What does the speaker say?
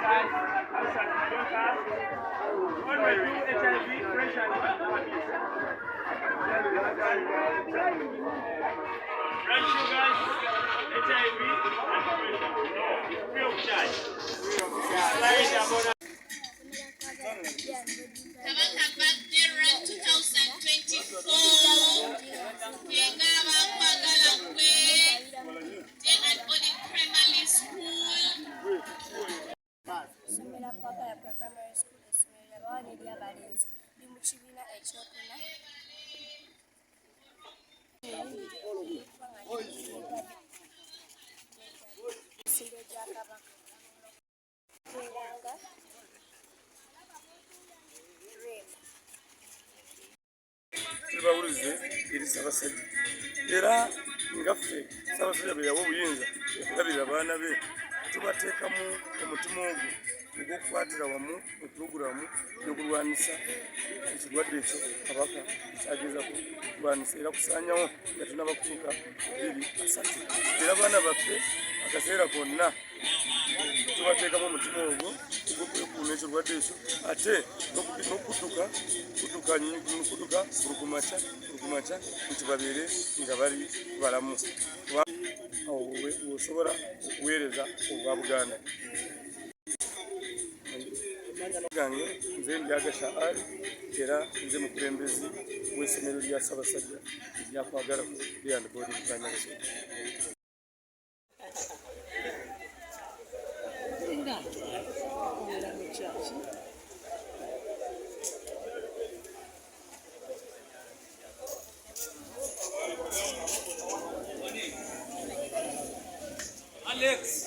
guys. Listen, don't ask. When we do HIV, fresh and blood sugars, HIV, and pressure. No, free of charge. Slide about Kabaka Birthday Run 2024. Yenga bakwagala kwe. And Body Primary School. Somera kwagala kwa primary school essomero abaana eryabalenzi ndi mu kibiina ekyokuna emisinde gya Kabaka eranga tubawulize eri Ssaabasajja era nga ffe Ssaabasajja bwe yawa obuyinza okulabirira abaana be tubateekamu omutima ogwo ogw'okukwatira wamu epulogulaamu y'okulwanisa ekirwadde ekyo Kabaka kyageza kulwanisa era kusaanyawo nga tunaba kutuuka 2-3 era abaana baffe akaseera konna tubateekamu omutima ogwo ogw'okwekuuma ekirwadde ekyo ate n'okudduka bulukumaca nti babeere nga bali balamu osobola okuweereza obwa Buganda. Gange nze ndi Agasha Ali era nze mukulembezi w'essomero lya Ssaabasajja lyakwagala Day and Body Primary School. Alex.